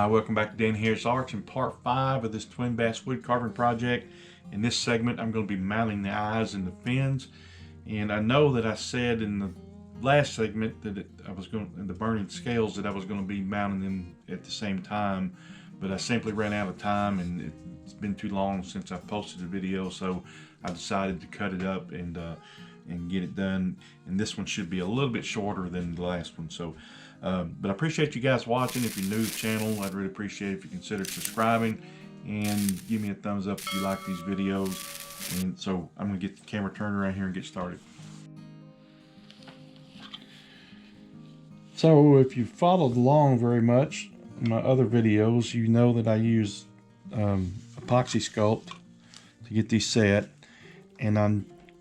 Welcome back to Dan Harris Arts in part 5 of this twin bass wood carving project. In this segment, I'm going to be mounting the eyes and the fins. And I know that I said in the last segment that I was going in the burning scales that I was going to be mounting them at the same time, but I simply ran out of time, and it's been too long since I posted the video, so I decided to cut it up and get it done. And this one should be a little bit shorter than the last one. So but I appreciate you guys watching. If you're new to the channel, I'd really appreciate it if you consider subscribing and give me a thumbs up if you like these videos. And so I'm going to get the camera turned around here and get started. So if you followed along very much in my other videos, you know that I use epoxy sculpt to get these set, and I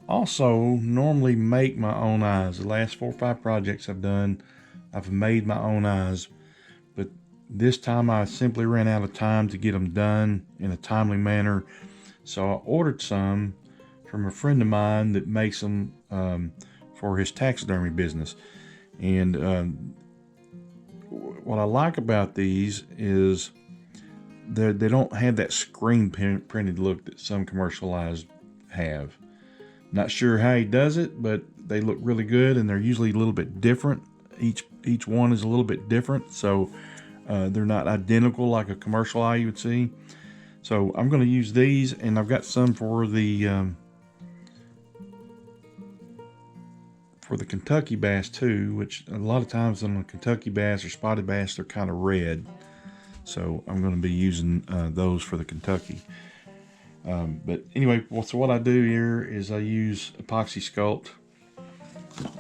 also normally make my own eyes. The last 4 or 5 projects I've done, I've made my own eyes, but this time I simply ran out of time to get them done in a timely manner. So I ordered some from a friend of mine that makes them for his taxidermy business. And what I like about these is they don't have that screen printed look that some commercial eyes have. Not sure how he does it, but they look really good, and they're usually a little bit different. Each one is a little bit different, so they're not identical like a commercial eye you would see. So I'm going to use these, and I've got some for the Kentucky bass too, which a lot of times on the Kentucky bass or spotted bass they're kind of red. So I'm going to be using those for the Kentucky. But anyway, so what I do here is I use epoxy sculpt,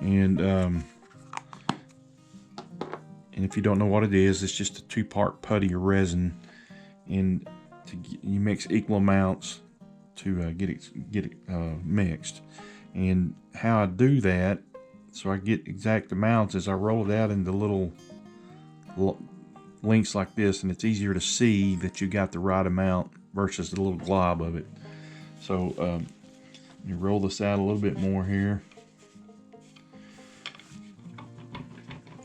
and if you don't know what it is, it's just a 2-part putty or resin, and you mix equal amounts to get it mixed. And how I do that, so I get exact amounts, is I roll it out into little links like this, and it's easier to see that you got the right amount versus the little glob of it. So you roll this out a little bit more here.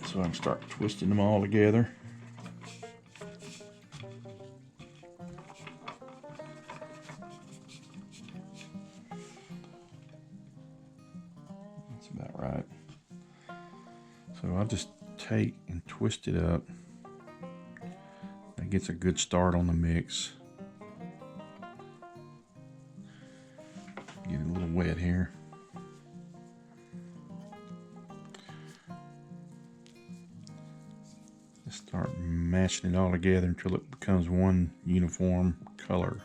So I can start twisting them all together. That's about right. So I'll just take and twist it up. That gets a good start on the mix. Get it a little wet here. Start mashing it all together until it becomes one uniform color.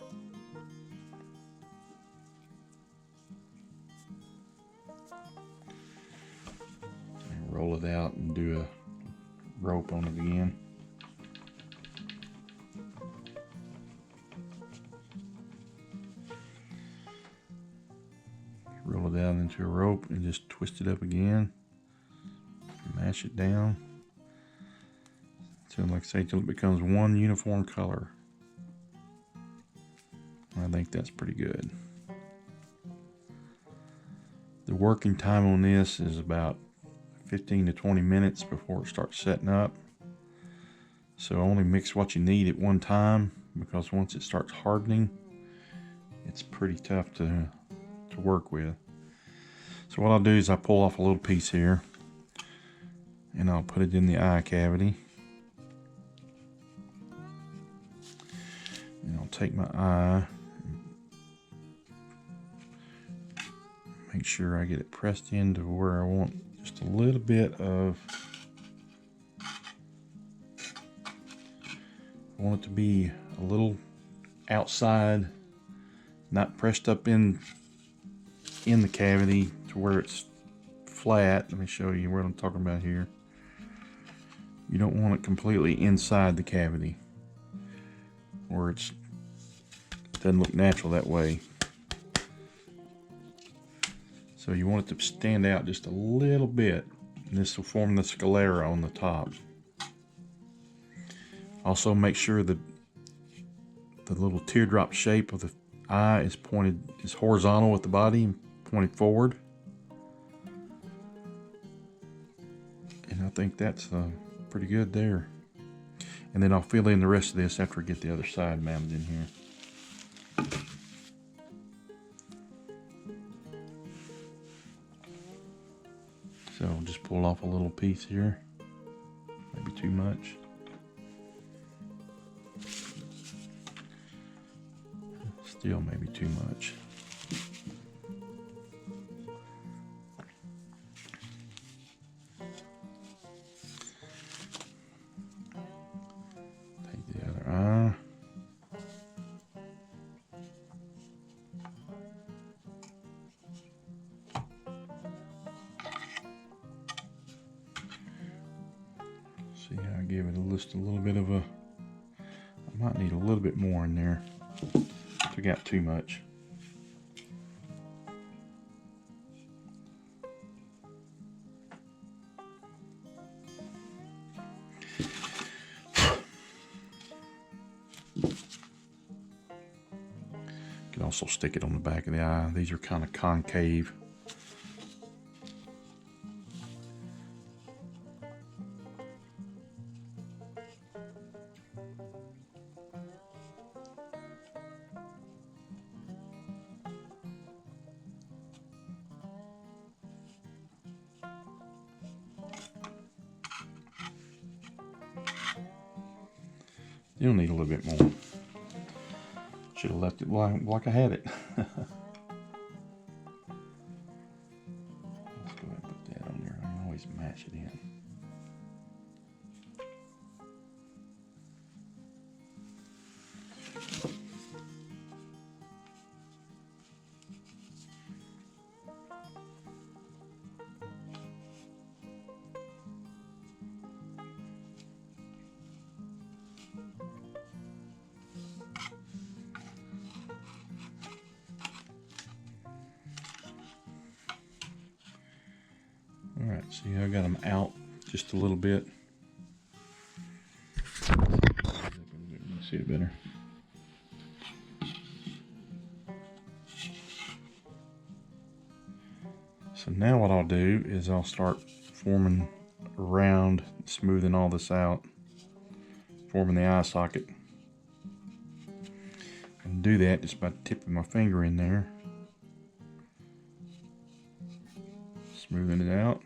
And roll it out and do a rope on it again. Roll it out into a rope and just twist it up again. Mash it down. So like I say, till it becomes one uniform color. I think that's pretty good. The working time on this is about 15 to 20 minutes before it starts setting up. So only mix what you need at one time, because once it starts hardening, it's pretty tough to work with. So what I'll do is I pull off a little piece here, and I'll put it in the eye cavity. And I'll take my eye, make sure I get it pressed into where I want just a little bit of, I want it to be a little outside, not pressed up in the cavity to where it's flat. Let me show you what I'm talking about here. You don't want it completely inside the cavity, where it doesn't look natural that way. So you want it to stand out just a little bit, and this will form the sclera on the top. Also make sure that the little teardrop shape of the eye is horizontal with the body and pointed forward. And I think that's pretty good there. And then I'll fill in the rest of this after I get the other side mounted in here. So I'll just pull off a little piece here, maybe too much. Still maybe too much. Take the other eye. See how I give it just a little bit of a, I might need a little bit more in there. Took out too much. Can also stick it on the back of the eye. These are kind of concave. You'll need a little bit more. Should have left it like I had it. Let's go ahead and put that on there. I can always mash it in. Alright, see I got them out just a little bit. See it better. So now what I'll do is I'll start forming around, smoothing all this out, forming the eye socket. And do that just by tipping my finger in there. Smoothing it out.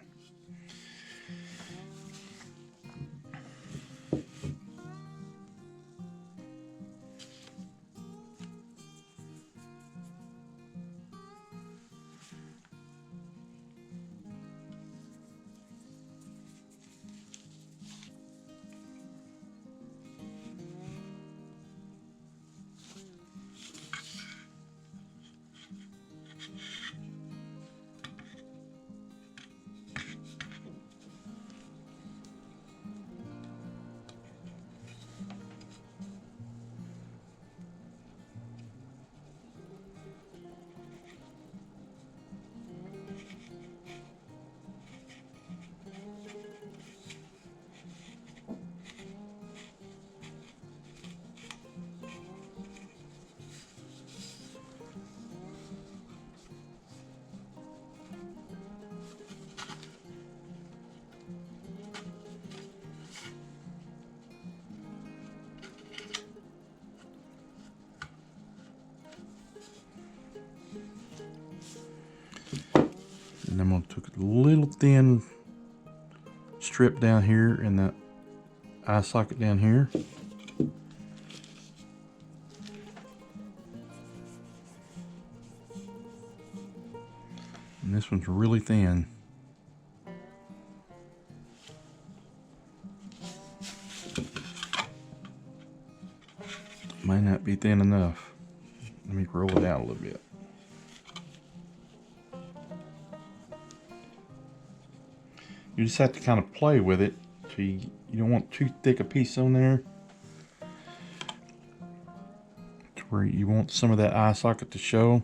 And I'm going to take a little thin strip down here and the eye socket down here. And this one's really thin. Might not be thin enough. Let me roll it out a little bit. You just have to kind of play with it. So you don't want too thick a piece on there, to where you want some of that eye socket to show.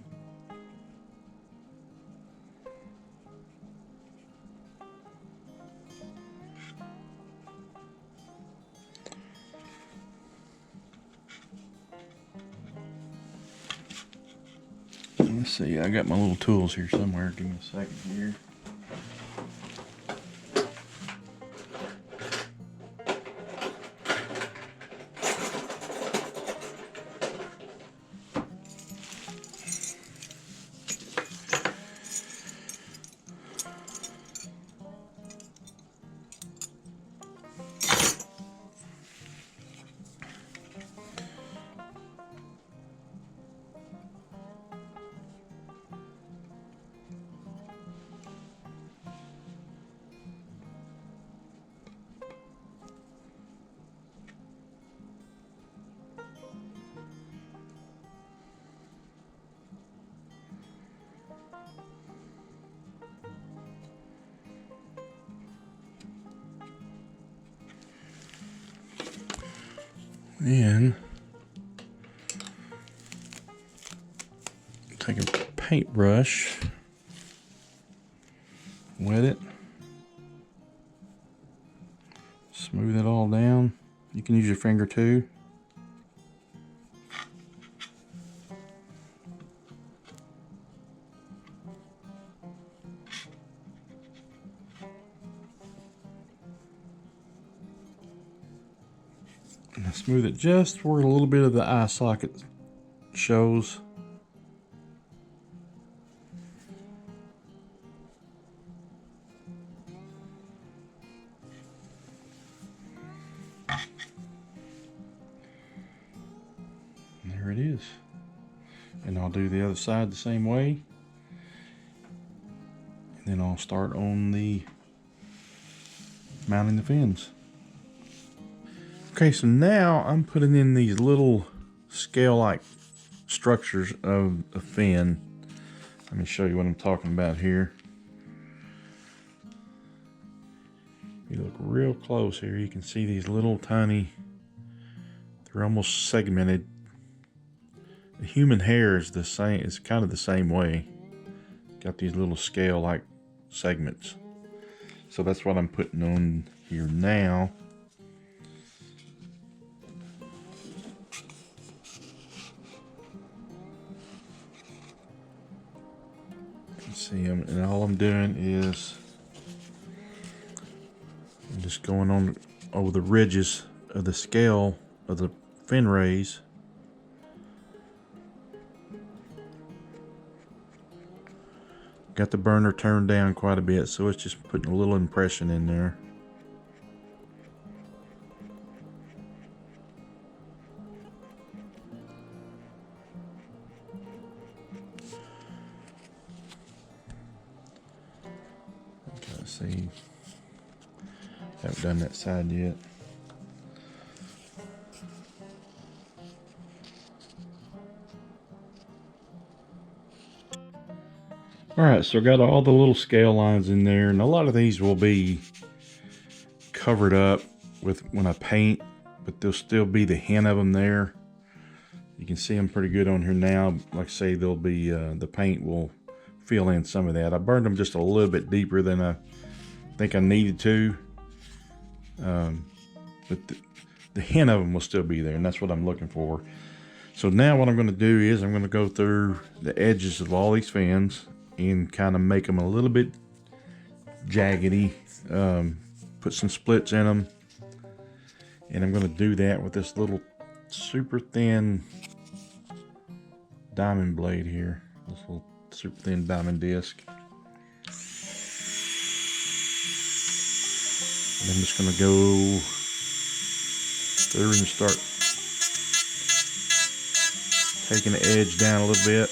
Let's see, I got my little tools here somewhere. Give me a second here. And take a paintbrush, wet it, smooth it all down. You can use your finger too. And I smooth it just where a little bit of the eye socket shows. And there it is. And I'll do the other side the same way. And then I'll start on the mounting the fins. Okay, so now I'm putting in these little scale-like structures of a fin. Let me show you what I'm talking about here. If you look real close here, you can see these little tiny, they're almost segmented. The human hair is the same, it's kind of the same way. Got these little scale-like segments. So that's what I'm putting on here now. See them, and all I'm doing is I'm just going on over the ridges of the scale of the fin rays. Got the burner turned down quite a bit, so it's just putting a little impression in there. Let's see. Haven't done that side yet. Alright, so I got all the little scale lines in there, and a lot of these will be covered up with when I paint, but there'll still be the hint of them there. You can see them pretty good on here now. Like I say, there'll be the paint will fill in some of that. I burned them just a little bit deeper than I think I needed to, but the hint of them will still be there, and that's what I'm looking for. So now what I'm going to do is I'm going to go through the edges of all these fins and kind of make them a little bit jaggedy, put some splits in them, and I'm going to do that with this little super thin diamond blade here, this little super thin diamond disc. And I'm just going to go through and start taking the edge down a little bit.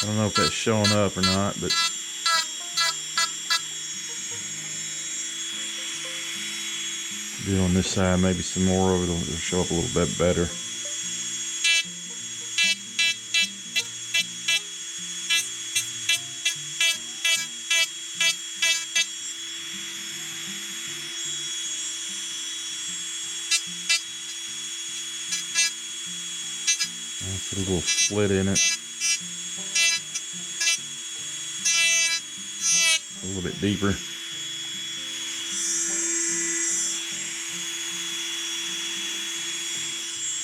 I don't know if that's showing up or not, but do it on this side, maybe some more over, it'll show up a little bit better. Put a little split in it. A little bit deeper.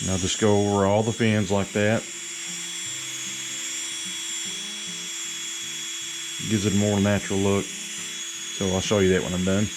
Now just go over all the fins like that. Gives it a more natural look. So I'll show you that when I'm done.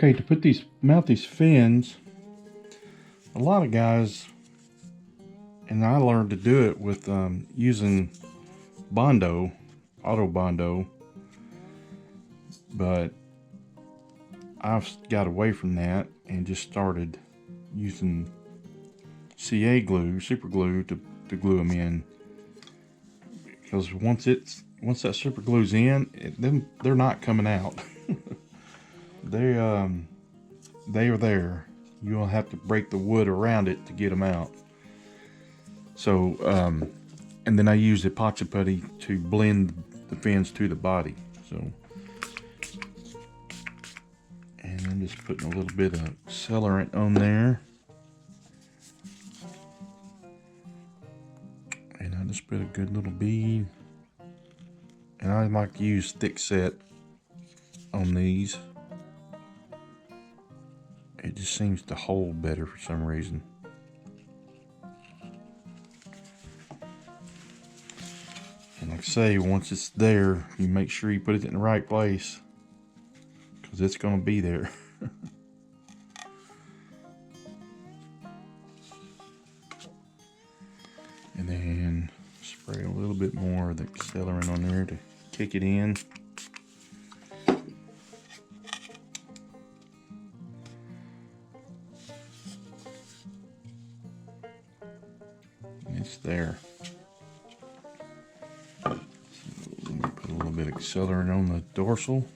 Okay, to mount these fins, a lot of guys, and I learned to do it with using Bondo, Auto Bondo, but I've got away from that and just started using CA glue, super glue, to glue them in. Because once that super glue's in, then they're not coming out. They are there. You'll have to break the wood around it to get them out. So, and then I use epoxy putty to blend the fins to the body. So, and I'm just putting a little bit of accelerant on there. And I just put a good little bead. And I like to use thick set on these. It just seems to hold better for some reason. And like I say, once it's there, you make sure you put it in the right place, because it's going to be there. And then spray a little bit more of the accelerant on there to kick it in. And it's there. So let me put a little bit of accelerant on the dorsal.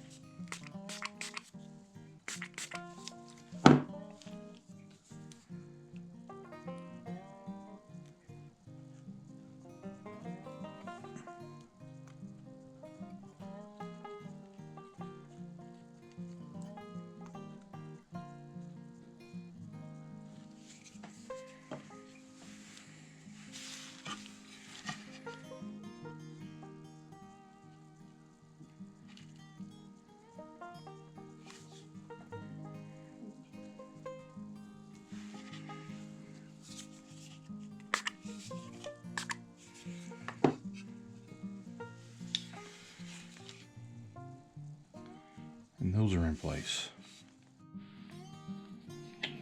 And those are in place.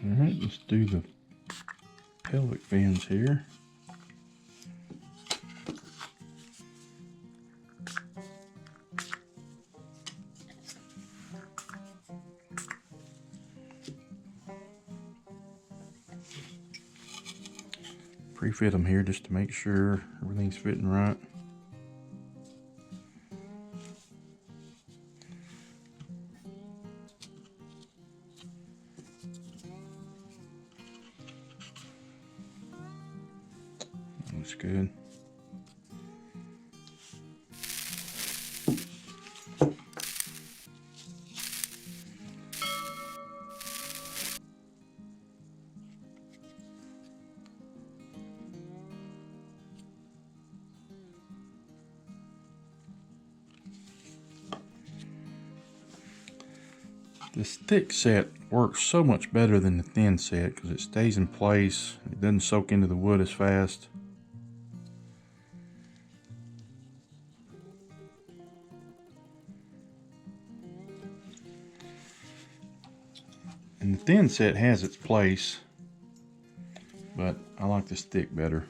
All right, let's do the pelvic fins here. Pre-fit them here just to make sure everything's fitting right. Looks good. This thick set works so much better than the thin set because it stays in place. It doesn't soak into the wood as fast. And the thin set has its place, but I like this thick better.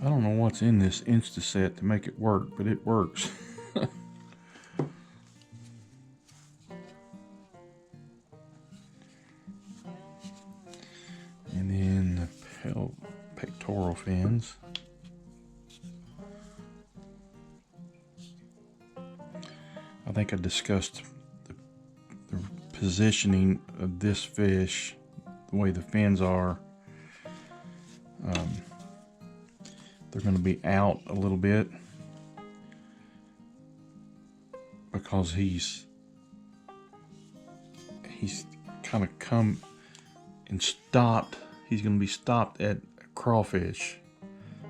I don't know what's in this Insta-set to make it work, but it works. And then the pectoral fins. I think I discussed the positioning of this fish, the way the fins are. They're going to be out a little bit because he's he's kind of come and stopped. He's going to be stopped at crawfish.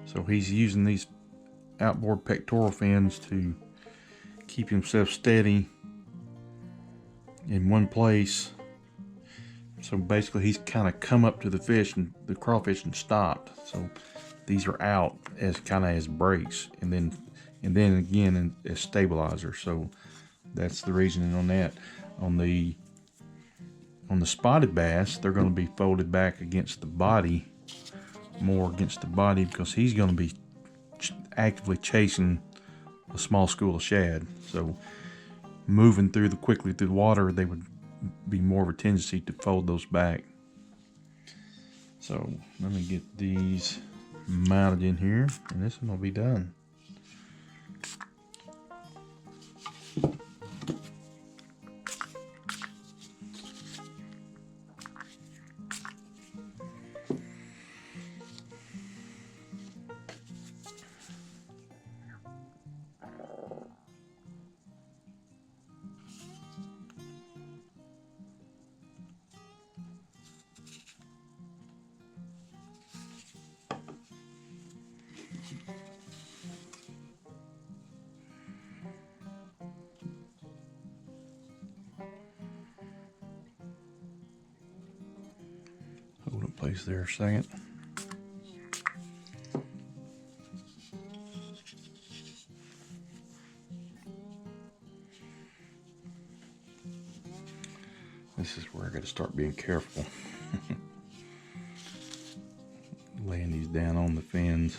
So he's using these outboard pectoral fins to keep himself steady in one place. So basically he's kind of come up to the fish and the crawfish and stopped. So these are out as kind of as brakes, and then again as stabilizer. So that's the reasoning on that. On the spotted bass, they're going to be folded back against the body, more against the body, because he's going to be actively chasing a small school of shad. So moving quickly through the water, they would be more of a tendency to fold those back. So let me get these mounted in here, and this one will be done. Hold in place there a second. This is where I got to start being careful. Laying these down on the fins.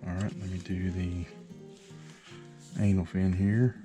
Alright, let me do the anal fin here.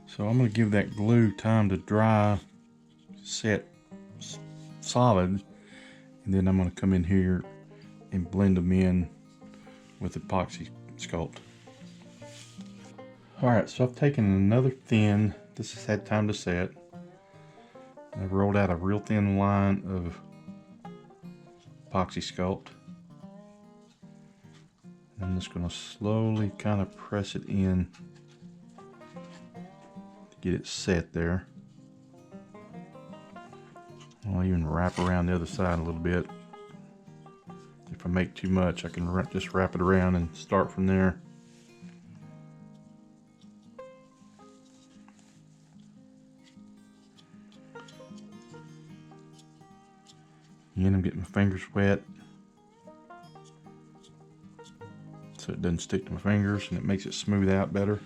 So I'm going to give that glue time to dry, set solid, and then I'm going to come in here and blend them in with epoxy sculpt. Alright, so I've taken another thin, this has had time to set. I've rolled out a real thin line of epoxy sculpt. I'm just going to slowly kind of press it in to get it set there. I'll even wrap around the other side a little bit. If I make too much, I can just wrap it around and start from there. Again, I'm getting my fingers wet so it doesn't stick to my fingers, and it makes it smooth out better.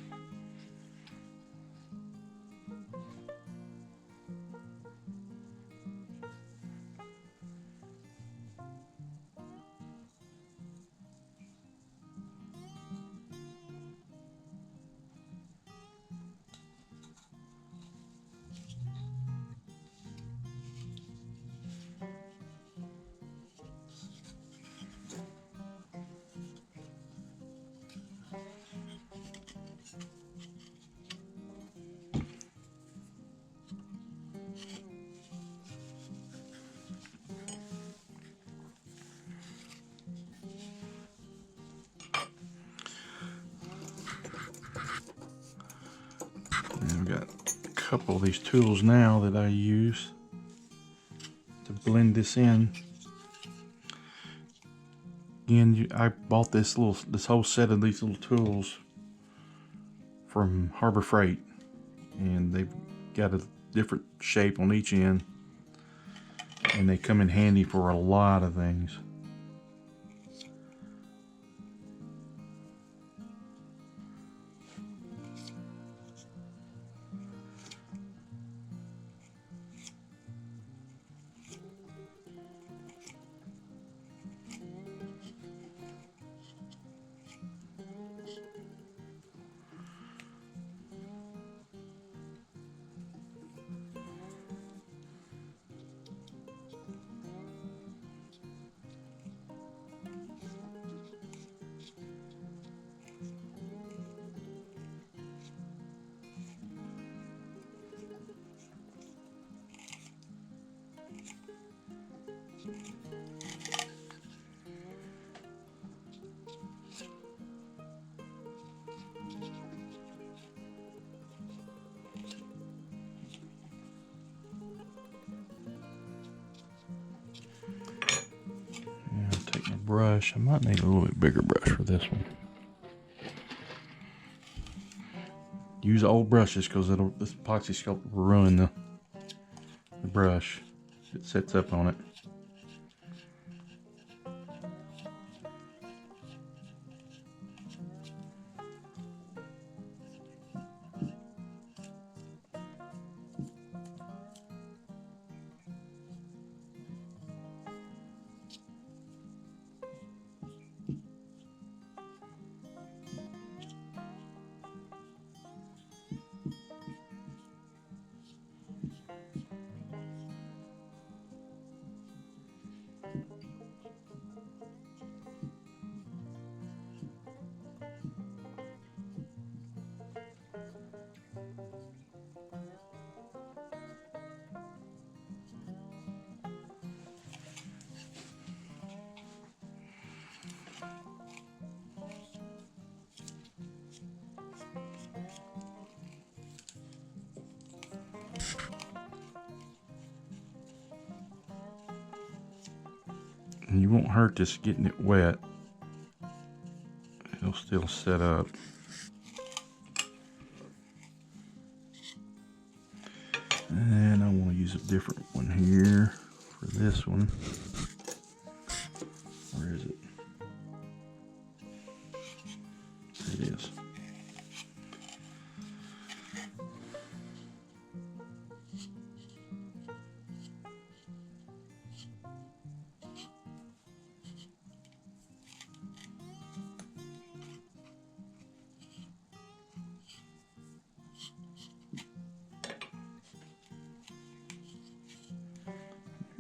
couple of these tools now that I use to blend this in. Again, I bought this whole set of these little tools from Harbor Freight, and they've got a different shape on each end, and they come in handy for a lot of things. Brush. I might need a little bit bigger brush for this one. Use old brushes because this epoxy sculpt will ruin the brush if it sets up on it. And you won't hurt just getting it wet. It'll still set up. And I want to use a different one here for this one. Where is it? There it is.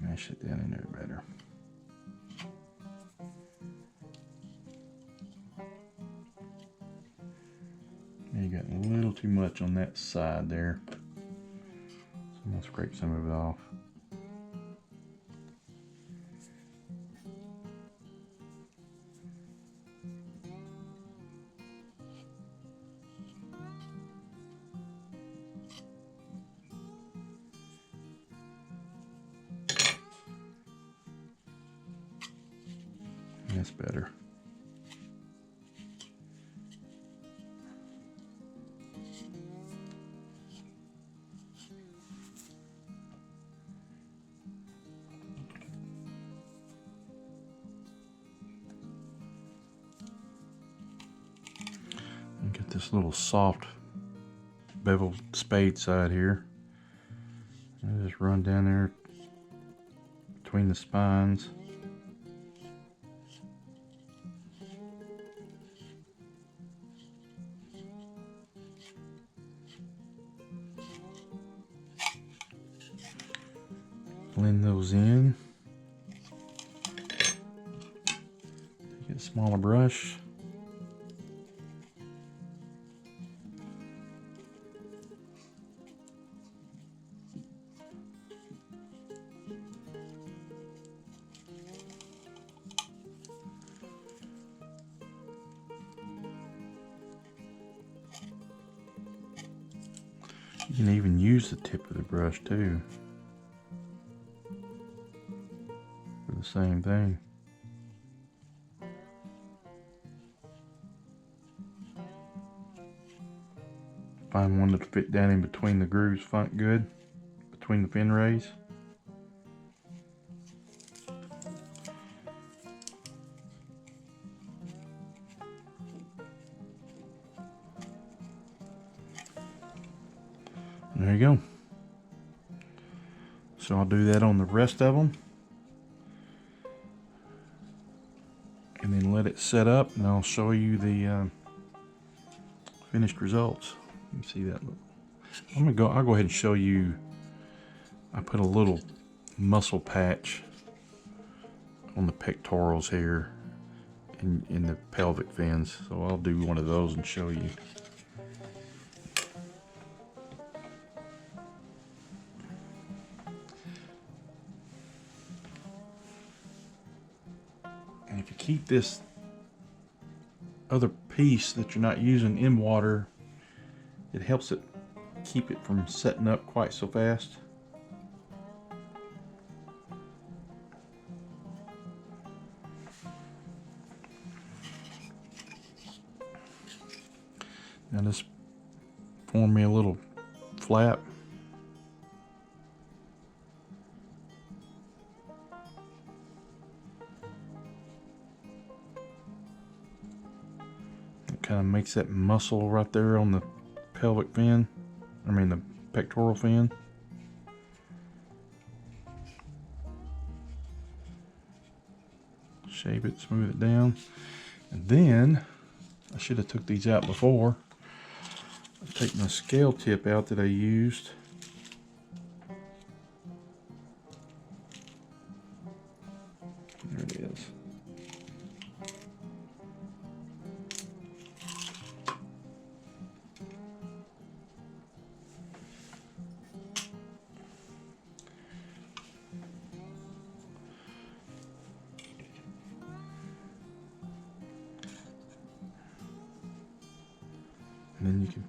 Mash it down in there better. You got a little too much on that side there, so I'm gonna scrape some of it off. That's better. Get this little soft beveled spade side here. I just run down there between the spines. Blend those in. Get a smaller brush. You You can even use the tip of the brush too for the same thing. Find one that'll fit down in between the grooves good, between the fin rays. There you go. So I'll do that on the rest of them. And then let it set up, and I'll show you the finished results. You can see that. I'll go ahead and show you. I put a little muscle patch on the pectorals here in the pelvic fins. So I'll do one of those and show you. And if you keep this other piece that you're not using in water, it helps it keep it from setting up quite so fast. Now this formed me a little flap. It kind of makes that muscle right there on the pelvic fin, the pectoral fin. Shape it, smooth it down. And then, I should have took these out before. I'll take my scale tip out that I used. There it is. And then you can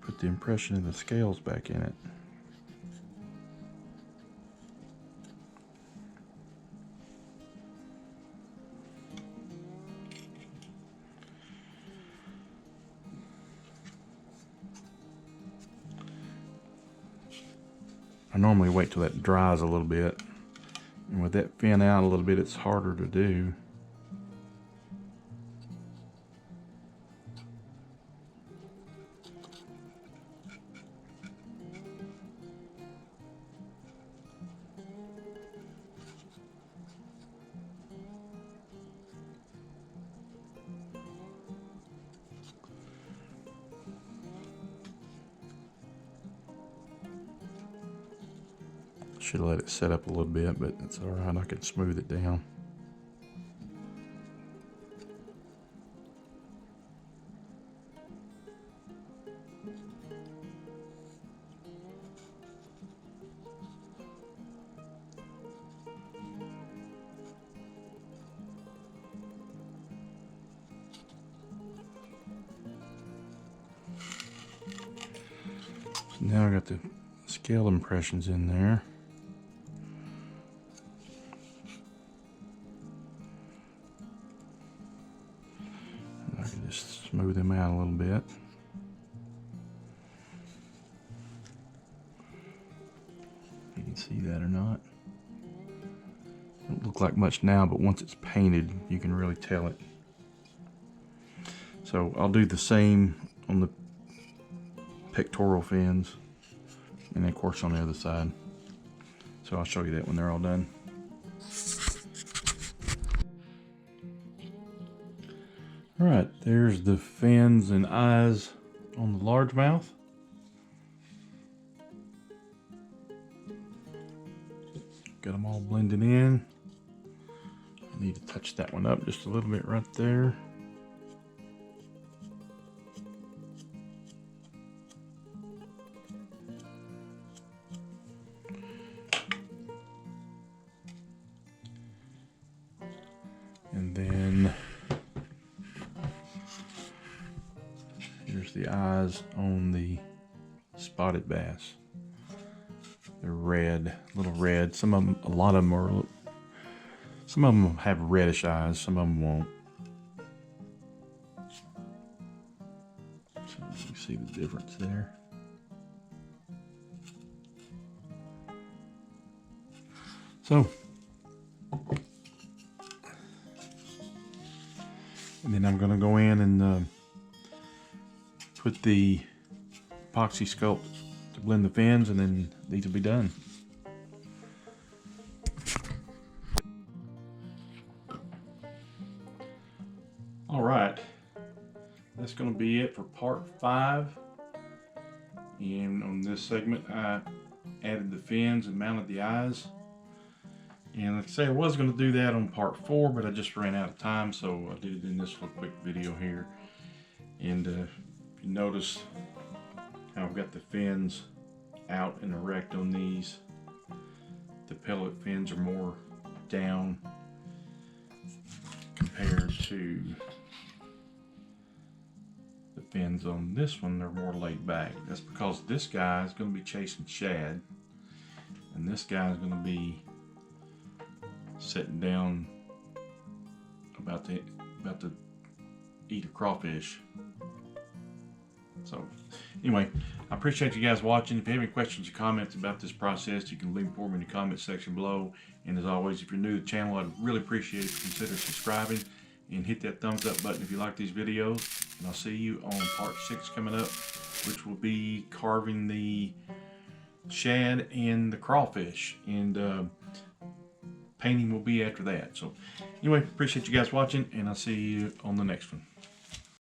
put the impression of the scales back in it. I normally wait till that dries a little bit. And with that fin out a little bit, it's harder to do. Should have let it set up a little bit, but it's all right. I can smooth it down. So now I got the scale impressions in there. Just smooth them out a little bit. You can see that or not. Don't look like much now, but once it's painted, you can really tell it. So I'll do the same on the pectoral fins, and then of course on the other side. So I'll show you that when they're all done. Alright, there's the fins and eyes on the largemouth. Got them all blended in. I need to touch that one up just a little bit right there. And then here's the eyes on the spotted bass. They're red, little red. Some of them, a lot of them are. Some of them have reddish eyes. Some of them won't. So you see the difference there. So, and then I'm going to go in and put the epoxy sculpt to blend the fins, and then these will be done. All right, that's going to be it for part 5. And on this segment, I added the fins and mounted the eyes. And like I say, I was going to do that on part 4, but I just ran out of time, so I did it in this little quick video here. And if you notice how I've got the fins out and erect on these, the pellet fins are more down compared to the fins on this one. They're more laid back. That's because this guy is going to be chasing shad, and this guy is going to be sitting down about to eat a crawfish. So anyway, I appreciate you guys watching. If you have any questions or comments about this process, you can leave them for me in the comment section below. And as always, if you're new to the channel, I'd really appreciate it if you consider subscribing and hit that thumbs up button if you like these videos. And I'll see you on part 6 coming up, which will be carving the shad and the crawfish, and painting will be after that. So anyway, appreciate you guys watching, and I'll see you on the next one.